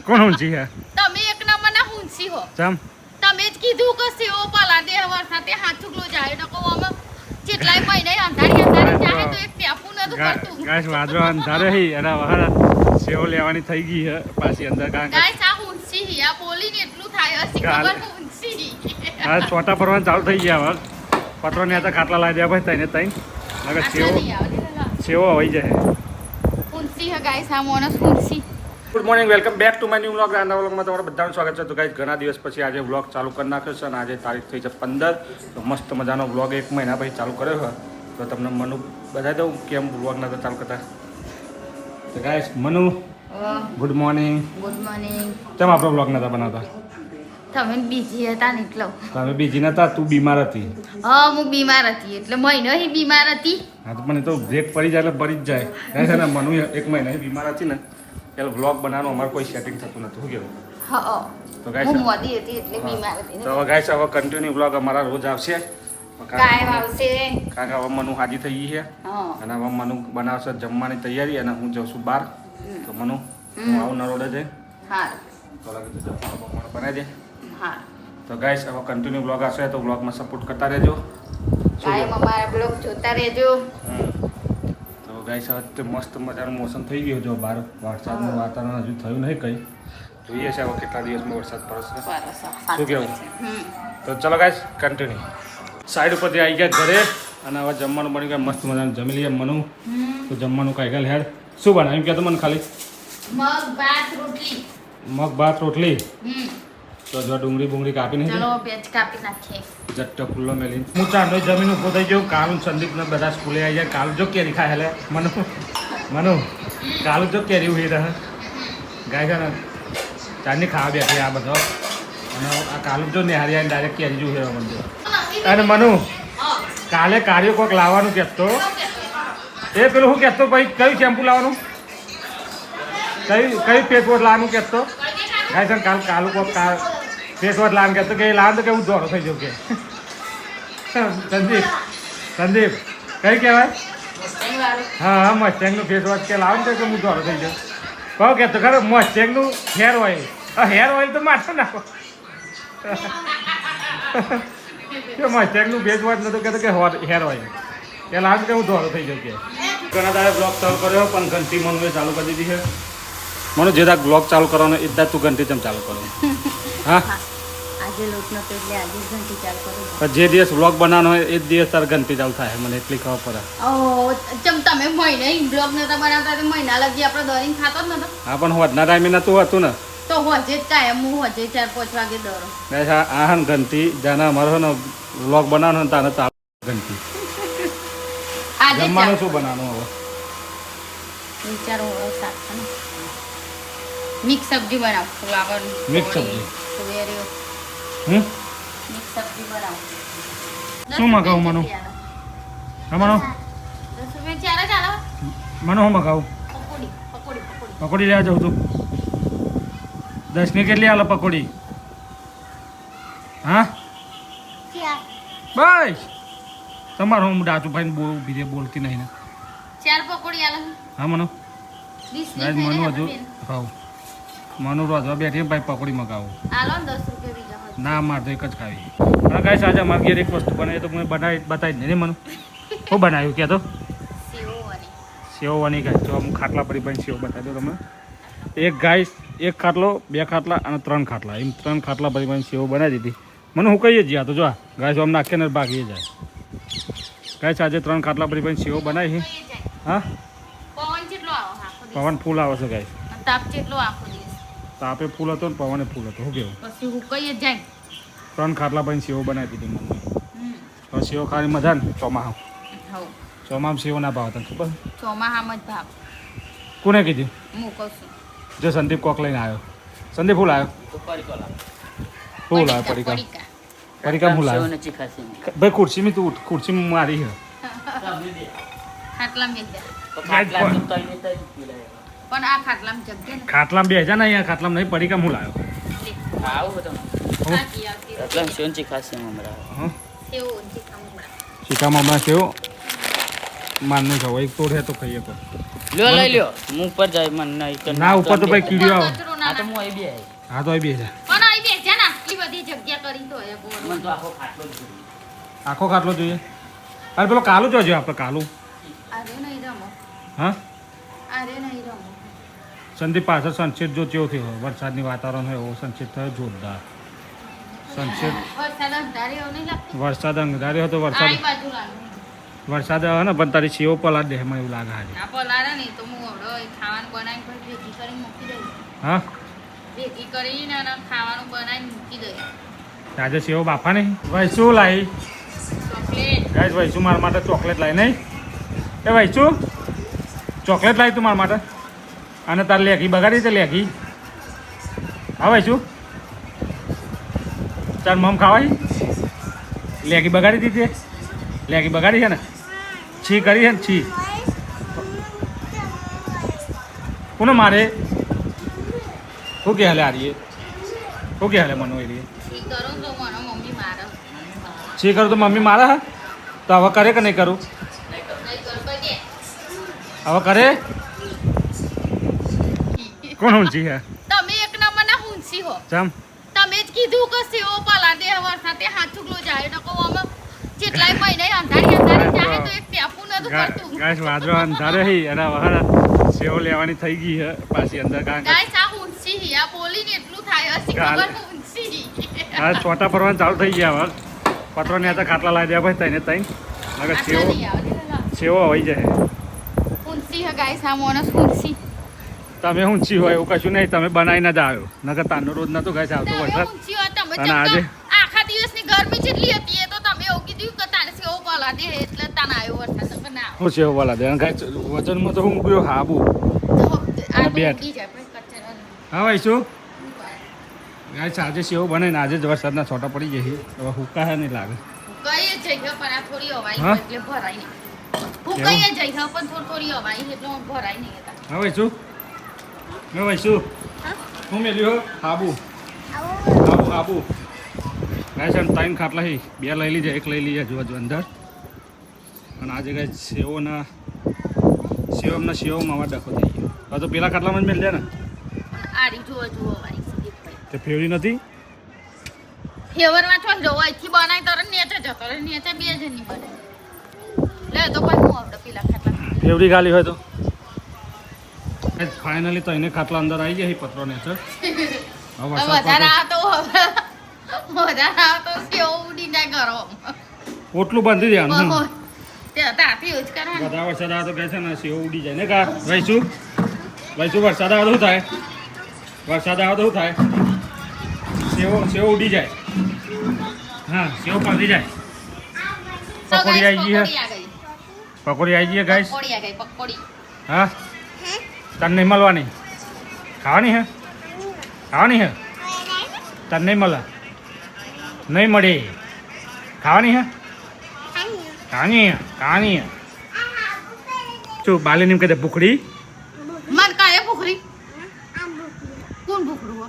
કોણ ઊંચી હે? તમે એક નંબરના ઊંચી હો. ચમ તમે જ કીધું કે સેવો પલા દે વરસાદે હાથ ચૂકલો જાય તો કહો અમે જેટલાય મહિને અંધારી જાય તો એક ટેપું નતું પડતું. ગાઈસ વાદળો અંધારે હી અને વહારા સેવો લેવાની થઈ ગઈ હે પાછી અંદર ગાઈસ આ ઊંચી હી આ બોલીને એટલું થાય હશે ખબર ઊંચી. હા છોટા પરવાનું ચાલુ થઈ ગયા હવે પત્રો ને હતા ખાટલા લાવી દે ભાઈ તઈને તઈ નગર સેવો હોઈ જાય. ઊંચી હે ગાઈસ આ મોનસ ઊંચી. Good morning welcome back to my new vlog. રાંધા વ્લોગમાં તમારું બધાનું સ્વાગત છે. તો ગાઈસ ઘણા દિવસ પછી આજે વ્લોગ ચાલુ કરી નાખ્યો છે અને આજે તારીખ થઈ છે 15. તો મસ્ત મજાનો વ્લોગ 1 મહિના પછી ચાલુ કર્યો છે. તો તમને મનુ બતાવી દઉં કેમ વ્લોગ નતા ચાલુ કરતા. તો guys Manu good morning. Good morning. કેમ આપણો વ્લોગ નતા બનાવતા? તમે બીજી હતા ને એટલે. તમે બીજી નતા, તું બીમાર હતી. હા હું બીમાર હતી એટલે મહિનો હી બીમાર હતી. હા તો મને તો બ્રેક પડી જાય એટલે પડી જ જાય. ગાઈસ છે ને મનુ 1 મહિના બીમાર હતી ને એટલે વ્લોગ બનાવવાનું અમારે કોઈ સેટિંગ થતું નતું. શું કહેવું? હા તો ગાઈસ હું મોદી હતી એટલે બીમાર હતી. તો હવે ગાઈસ હવે કન્ટિન્યુ વ્લોગ અમારા રોજ આવશે. કાયમ આવશે. કારણ કે હવે મનુ હાજી થઈ ગઈ છે હા અને હવે મનુ બનાવશે જમવાની તૈયારી અને હું જઉં છું બહાર. તો મનુ હું આવું નરોડે જઈ હા તો લાગે તો જમવાનું બનાવી દે. હા તો ગાઈસ હવે કન્ટિન્યુ વ્લોગ આવશે તો વ્લોગમાં સપોર્ટ કરતા રહેજો. કાયમ અમારા બ્લોગ જોતા રહેજો. તો ગાઈસ હવે મસ્ત મજાનું મોસમ થઈ ગયું જો બહાર વરસાદનું વાતાવરણ હજુ થયું નહીં કંઈ. જોઈએ છે હવે કેટલા દિવસમાં વરસાદ પડશે. શું કહેવું? તો ચલો ગાઈસ કન્ટિન્યુ. સાઈડ ઉપરથી આવી ગયા ઘરે અને હવે જમવાનું બની ગયા મસ્ત મજાનું જમી લઈએ. મનુ તો જમવાનું કાંઈ ગયેલ હેડ શું બનાવ્યું કહેતો મને ખાલી? મગ ભાત રોટલી. મગ ભાત રોટલી. તો જો ડુંગળી બુંગળી કાપી નહીં ચલો પેજ કાપી નાખીએ. જટ્ટો ખુલ્લો મેલી હું ચાંદો જમીન ઉભો થઈ ગયો. કાલું સંદીપ ને બધા સ્કૂલે આવી જાય. કાલું જો કેરી ખાય એટલે મનુ કાલું જો કેરી ઉભી રહે ગાય છે ને ચાંદની ખાવા બેઠી આ બધો અને આ કાલું જો નિહારી આવીને ડાયરેક્ટ કેરી જો ઉભી મને. અને મનુ કાલે કાર્યો કોઈક લાવવાનું કહેતો એ પેલું શું કહેતો ભાઈ કયું શેમ્પુ લાવવાનું કયું ફેસ વોશ લાવવાનું કહેતો ગાય છે ને કાલું કોઈક ફેસ વોશ લાવવાનું કહેતો કે એ લાવ તો કે હું દોડો થઈ જાઉં કે સંદીપ કઈ કહેવાય? હા હા મસ્ટેંગનું ફેસ વોશ કે લાવ ને કે હું દોડો થઈ જાઉં. કહો કહેતો ખરો મસ્ટેંગનું હેર ઓઇલ. હેર ઓઇલ તો માથે નાખો કે મસ્ટેંગનું ફેસ વોશ નતો કહેતો કે હેર ઓઇલ કે લાવ કે હું દોડો થઈ જાઉં કે. ઘણા તારે બ્લોગ ચાલુ કર્યો પણ ઘંટી મનુએ ચાલુ કરી દીધી છે. મને જે તાર બ્લોગ ચાલુ કરવાનો એ તું ઘંટી તેમ ચાલુ કરો. હા આજે લોટ નો એટલે આજે ઘંટી ચાલુ કરો. જે દિવસ વ્લોગ બનાવવાનો હોય એ જ દિવસ તાર ઘંટી ચાલુ થાય મને એટલી ખબર પડે. ઓ ચમ તમે મહિને બ્લોગ નતા બનાવતા તો મહિના લગી આપણે દોરીને ખાતો જ નતો. હા પણ હોજના ટાઈમે નતું હતું ને તો હોજે જ કાયમ હું હોજે 4-5 વાગે દોરો. આ હન ઘંટી જાના અમારો ને વ્લોગ બનાવવાનો તાને ચાલુ ઘંટી. આજે જમવાનું શું બનાવવાનું હવે? વિચારો શાક છે ને મિક્સ સબ્જી બનાવ ફ્લાવર મિક્સ સબ્જી સુવેરીઓ મિક્સ સબ્જી બનાવ. શું મગાવું મનુ? હા મનુ 10 રૂપિયા ચાલે ચાલો. મનુ હું મગાવું? પકોડી લેવા જાઉં તું 10 ની કેટલી આલો પકોડી? હા બસ તમારો હું ડાચું ભાઈ બીજે બોલતી નહીં ને 4 પકોડી આલો. હા મનુ 20 ની મનુ હજુ ખાવ મનુ રોજવા બેઠી ભાઈ પકોડી મગાવું આલો ને 10 રૂપિયા બીજા ના મારે તો એક જ ખાવી. અને ગાઈસ આજે અમારે ઘેર એક વસ્તુ બનાવી તો મને બતાવી જ નહીં મનુ. શું બનાવ્યું કે તો સેવ વાની ગાય જો હું ખાટલા પડી ભાઈ સેવ બતાવી દો તમે. એક ખાટલો 2 ખાટલા અને 3 ખાટલા એમ 3 ખાટલા પડી ભાઈ સેવ બનાવી દીધી. મને હું કહીએ જ તો જો ગાય આમ નાખે ને ભાગીએ જાય. ગાય આજે 3 ખાટલા પડી ભાઈ સેવ બનાવી છે. હા પવન કેટલો આવો આખો દિવસ? પવન ફૂલ આવે છે ગાય. તાપ કેટલો આખો દિવસ? તાપે ફૂલ હતો ને પવને ફૂલ હતો. શું કેવું? પછી હું કઈ જાય 3 ખાટલા ભાઈ સેવ બનાવી દીધી મને. તો સેવ ખાવાની મજા ને ચોમાસા ચોમાસા સેવ ના ભાવ તને ખબર? ચોમાહામાં જ ભાવ. કોને કીધી? હું કહું છું જો સંદીપ કોક લઈને આવ્યો. સંદીપ ફૂલ આવ્યો ફૂલ આવ્યો પડીકા ફૂલ આવ્યો ભાઈ. ખુરશી તું ઉઠ ખુરશી મારી છે ખાટલામાં બેસી પણ આ ખાટલામાં જગ્યા ને ખાટલામાં બે હજાર ને અહીંયા ખાટલામાં નહીં પડીકા હું લાવ્યો. શીખામાં હમણાં કેવો મારને ખાવ એક તોડે તો ખાઈએ તો લ્યો લઈ લ્યો હું ઉપર જાય મને નહીં કે ના ઉપર તો ભાઈ કીડીઓ આવે કચરો આ ના તો હું નાખ. અહીં બી હા તો આવી બેસા પણ અહીં બેસ્યા ને આટલી બધી જગ્યા કરી તો એ બોલો. મને તો આખો ખાટલો જ જોઈએ. આખો ખાટલો જોઈએ અરે પેલો કાલું જોજો આપણે કાલું આરે નહીં રમો હા આરે નહીં રમો સંદીપ પાછળ સનસેટ જો કેવો થયો વરસાદની વાતાવરણ હોય એવો સનસેટ થયો જોરદાર સનસેટ વરસાદ અંધારે એવું નહીં લાગતું વરસાદ અંધાર્યો હતો આ વરસાદ બાજુ લાગે વરસાદ આવે ને પણ તારી સેવો પલાટ દે મને એવું લાગે આજે આ પલાળે નહીં તો હું હવે ખાવાનું બનાવીને પછી ભેગી કરીને મૂકી દઈશ હા ભેગી કરીને અને ખાવાનું બનાવીને મૂકી દઈશ આજે સેવો બાફા નહીં વૈસુ લાવી ચોકલેટ ગાઈસ વૈસુ મારા માટે ચોકલેટ લાવી નહીં એ વૈસુ ચોકલેટ લાવી તું મારા માટે અને તાર લેખી બગાડી તે લેખી હા વૈસુ તાર મમ ખાવાય લેખી બગાડી દીધી લેખી બગાડી છે ને છી કરી છે ને છી કોને મારે શું કે હાલે આરીએ શું કે હાલે મનો એરીએ ઈ કરો તો મને મમ્મી મારે છી કરું તો મમ્મી મારા હા તો હવે કરે કે નહીં કરું નહીં કર કઈ હવે કરે દે કોણ ઊંચી હે તમે એક નંબરના હુંસી હો ચમ તમે જ કીધું કે સેવો પલાળે વરસાદે હાથુકલો જાય નકો અમે જેટલાય મહિને અંધારી જાય તો એક ટેપું નતું કરતું ગાઈસ વાદળો અંધારે હી અને વહાર સેવો લેવાની થઈ ગઈ હે પાછી અંદર કારણ કે ગાઈસ આ હુંસી હી આ બોલીને એટલું થાય હસી ગાલ. ખબર હુંસી આ છોટા પરવાનું ચાલુ થઈ ગયા હવે પત્રો ને હતા ખાટલા લાવી દેવા ભાઈ તઈને તઈ નકર સેવો સેવો હોય જાય હુંસી હે ગાઈસ આ મોનસ હુંસી તમે ઊંચી હોય એવું કશું નહીં તમે બનાવીને જ આવ્યો નકર તાનો રોજ નતો ગાઈસ આવતો તમે વરસાદ હુંસી હો તમે અને આજે? ચક્કર આખા દિવસની ગરમી જેટલી હતી એ તો તમે એવું કીધું કે તારે સેવો પલાળે એટલે તાને આવ્યો વરસાદ તો ના હું સેવો વાલા દે ગાઈસ વજનમાં તો હું ગયો હાબુ તો આ બેઠ. ઉડી જાય પછી કચરા હા ભાઈ શું ગાઈસ આજે સેવો બને ને આજે જ વરસાદના છોટા પડી જશે હવે હુકા હે નહીં લાગે કઈ જગ્યા પણ આ થોડી હવાઈ હા? એટલે ભરાય નહીં હું એવું? કઈ જગ્યા પણ થોડી હવાઈ એટલે ભરાય નહીં હતા હા ભાઈ શું હા ભાઈ શું હું મેલ્યો હાબુ હાબુ હાબુ ગાઈસ આમ ત્રણ ખાટલા હી બે લઈ લીધે એક લઈ લીધે જો અંદર અને આજે ગાઈસ સેવોના સેવમાં આવા ડખો થઈ ગયો હવે તો પેલા ખાટલામાં જ મેળ જાય ને આરી જુઓ વાઈ તે ફેવરી નથી ફેવરમાં છો રવાઈથી બનાય તરત નેચે જતો રહે નેચે બે જણની બને લે તો પછી હું આવડે પેલા ખાટલા ફેવરી ગાલી હોય તો ફાઇનલી તો એને ખાટલા અંદર આવી ગયા પત્રો ને હવે વરસાદ વધારે પડતો આવતો સેવ ઉડી જાય ઘરો ઓટલું બાંધી દેવાનું તે તાપી જ કરવાનું બધા વરસાદ આવે તો કહે છે ને સેવ ઉડી જાય ને કા ભાઈ શું વરસાદ આવે તો શું થાય વરસાદ આવે તો શું થાય સેવ ઉડી જાય હા સેવ પાછી જાય પકોડી આવી ગઈ હે પકોડી આવી ગઈ હે ગાઈસ પકોડી આ ગઈ પકોડી હા તને નહીં મળવાની ખાવાની હે ખાવાની હે તને નહીં મળે નહીં મળે ખાવાની હે ખાવાની હે શું બાલી નીમ કહે ભૂખડી મન કાય ભૂખરી કોણ ભૂખરું હો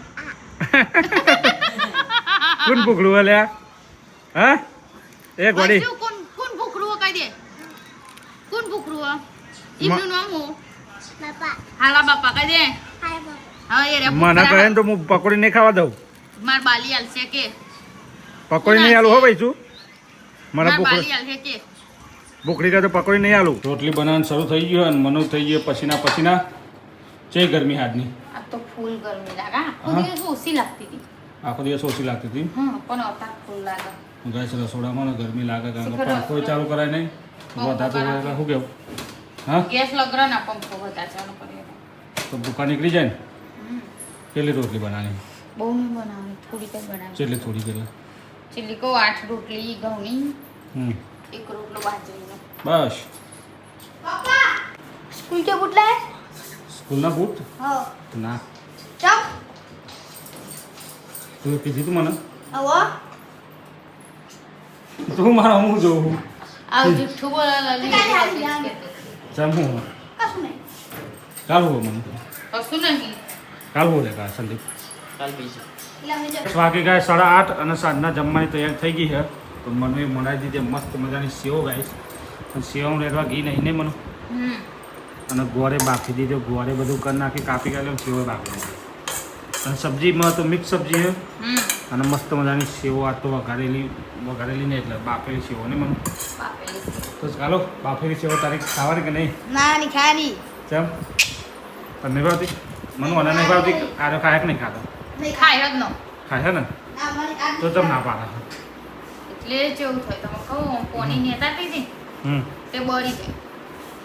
કોણ ભૂખડું અલ્યા હા એક વડી વૈસુ કોણ ભૂખરું હો કહી દે કોણ ભૂખરું હો ઈમનું નામ હો હાલા બાપા કહી દે હા એ રે મને કહે ને તો હું પકોડી નહીં ખાવા દઉં માર બાલી આલશે કે પકોડી નહીં આલું હો ભાઈ છું મારા માર ભૂખડી બાલી આલશે કે ભૂખડી કહે તો પકોડી નહીં આલું રોટલી બનાવવાનું શરૂ થઈ ગયું અને મનો થઈ ગયો પસીના છે ગરમી હાથની આ તો ફૂલ ગરમી લાગે આખો દિવસ ઓછી લાગતી હતી આખો દિવસ ઓછી લાગતી હતી હા પણ અત્યારે ફૂલ લાગે ગાય છે રસોડામાં ને ગરમી લાગે કારણ કે પંખો ચાલુ કરાય નહીં વધારતો હોય એટલે શું કેવું હા ગેસ લગર ના પંખો બધા ચાલુ કરીએ તો ભૂકા નીકળી જાય ને કેટલી રોટલી બનાવવાની બહુ નહીં બનાવવાની થોડી કઈ બનાવવાની કેટલી થોડી કેટલી ચીલી કહું 8 રોટલી ઘઉંની હમ એક રોટલો બાજરીનો બસ સ્કૂલ કે બુટલા હે સ્કૂલના બૂટ હા ના ચપ તું કીધી તું મને આવો તું મારા હું જોઉં આવ જુઠ્ઠું બોલા લલી જમ હું કશું નહીં કાલ હો મને કશું નહીં કાલ હો લે કા સંદીપ કાલ બીજું વાગે ગાય 8:30 અને સાંજના જમવાની તૈયાર થઈ ગઈ છે તો મને બનાવી દીધી મસ્ત મજાની સેવ ગાઈશ અને સેવ રેડવા ઘી નહીં ને મને અને ગોળે બાફી દીધો, ગોળે બધું કરી નાખી, કાપી કાઢ્યો, સેવો બાફી દીધો. અને સબ્જીમાં તો મિક્સ સબ્જી છે અને મસ્ત મજાની સેવો આ તો વઘારેલી ને એટલે બાફેલી સેવો ને મને. તો ચાલો બાફેલી સેવો તારી ખાવાની કે નહીં? ના ની ખાની ચમ તને નહીં ભાવતી? મને મને નહીં ભાવતી. આરો ખાય કે નહીં ખાતો? ખાય જ ન ખાય છે ને તો તમ ના પાડે. એટલે જેવું થાય તમે કહું પોની નેતા હતી તે બળી જાય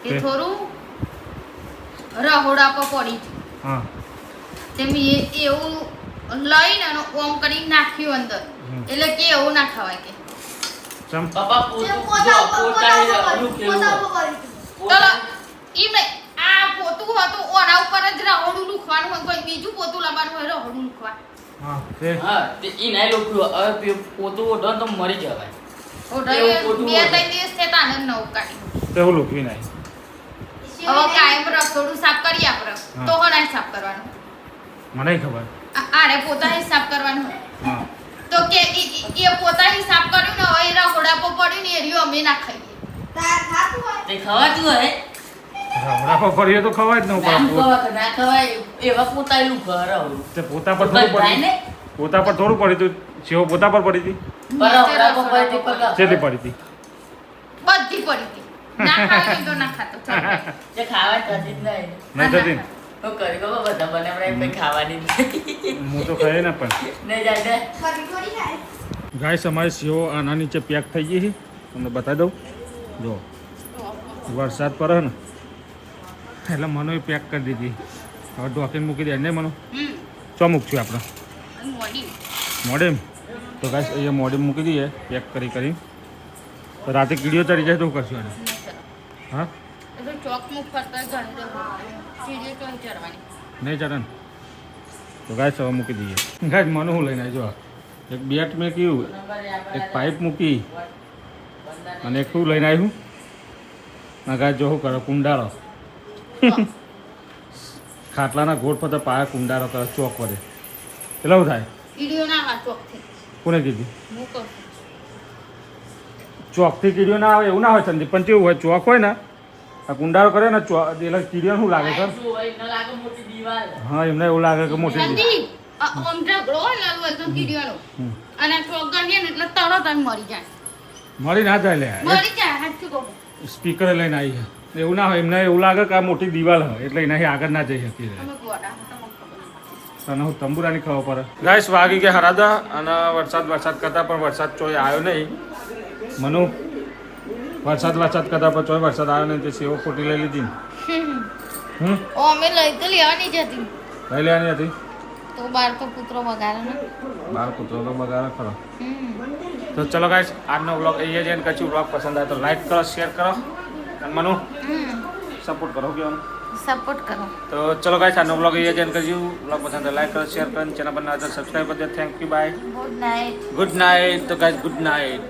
તે થોડું રહોડા પર પડી ગયું. હા તે મેં એવું લઈને અને ઓમ કરી નાખ્યું અંદર. એટલે કે એવું ના ખવાય કે ચમ પપ્પા ચલો ઈ મેં આ પોતું હતું ઓના ઉપર જ રહોડું લૂખવાનું હોય, કોઈ બીજું પોતું લાવવાનું હોય રહોડું લૂખવા. હા તે હા તે ઈ નાઈ લોકો હવે પોતું ઓઢો તો મરી જવાય. ઓઢાઈ 2-3 દિવસ છે તાને નવું કાઢી. તે હું લૂકવી નહીં. હવે કાયમ રસોડું સાફ કરી આપણે તો હોના સાફ કરવાનું. મને ખબર. આરે પોતા હિસાબ કરવાનું હોય. હા તો કે એ પોતા હિસાબ કર્યું ને હવે એ રહોડા પર પડ્યું ને એરિયો અમે ના ખાઈએ. તે ખવાતું હોય રહોડા પર ફરીએ તો ખવાય જ ન ના પડે. ખવાય કે ના ખવાય એવા પોતાયેલું ઘર આવું તે પોતા પર થોડું પડી, પોતા પર થોડું પડી તું. સેવો પોતા પર પડી હતી? બરાબર પપ્પા તે પગા કેટલી પડી હતી? બધી પડી હતી. ના ખાવી તો ના ખાતો ચાલો. જે ખાવા થતી જ નહીં. નહીં થતી ને? હું કરી ગયો બધા મને આપણે ખાવાની જ નહીં. હું તો ખાઈ ને પણ. નહીં જાય ને ગાઈસ અમારી સેવો આના નીચે પેક થઈ ગઈ છે, તમને બતાવી દઉં. જો વરસાદ પડે ને એટલે મનો પેક કરી દીધી. હવે ઢોકીને મૂકી દે ને મનો. ચો મૂકશું આપણે મોડી મોડેમ. તો ગાઈસ અહીંયા મોડેમ મૂકી દઈએ પેક કરી. તો રાતે કીડીઓ ચડી જાય તો શું કરશું આને? હા એ તો ચોક મુખ કરતા ઘણી દે સીડી તો ચડવાની. નહીં ચડે ને? તો ગાઈસ હવે મૂકી દઈએ. ગાઈસ મને હું લઈને આવી જો એક બેટ મેં કીધું, એક પાઇપ મૂકી અને એક શું લઈને આવ્યું ના ગાય જો શું કરો કુંડાળો. ખાટલાના ગોળ પર પાયા કુંડાળો કરે ચોક વડે. કેટલું થાય? ઈડીઓ ના હા ચોકથી કોને કીધું? હું કહું ચોકથી કીડીઓ ના આવે એવું ના હોય સંદીપ, પણ કેવું હોય ચોક હોય ને આ કુંડાળો કરે ને ચોક એટલે કીડીઓ શું લાગે સર? શું હોય ન લાગે મોટી દીવાલ. હા એમને એવું લાગે કે મોટી દીવાલ. સંદીપ આમ ઝઘડો હોય ને તો કીડીઓનો અને ચોક ગણીએ ને એટલે તરત જ મરી જાય. મળી ના જાય લે. મરી જાય હાચું કહું. સ્પીકરે લઈને આવી છે એવું ના હોય, એમને એવું લાગે કે આ મોટી દિવાલ હોય એટલે એનાથી આગળ ના જઈ શકીએ. તમે ગોડા તમે ખબર તને હું તંબુરાની ખબર પડે. ગાઈસ વાગી ગયા હરાદા અને વરસાદ કરતા પણ વરસાદ ચોય આવ્યો નહીં. મનુ વરસાદ કરતા પણ ચોય વરસાદ આવ્યો નહીં. તે સેવો ખોટી લઈ લીધી ને. અમે લઈ તો લેવાની જ હતી લઈ લેવાની હતી તો બાર તો પુત્રો વગાડે ને બાર કૂતરો તો બગાડે ખરો. તો ચલો ગાઈસ આજનો વ્લોગ અહીંયા જઈને કચ્છી વ્લોગ પસંદ આવે તો લાઈક કરો, શેર કરો અને મનુ સપોર્ટ કરો. કેવાનું સપોર્ટ કરો. તો ચલો ગાઈસ આજનો વ્લોગ અહીંયા જઈને કરજો. વ્લોગ પસંદ આવે લાઈક કરો, શેર કરો, ચેનલ પર નવા સબસ્ક્રાઈબ કરી દો. Thank you, bye, good night. Good night. તો ગાઈસ ગુડ નાઇટ.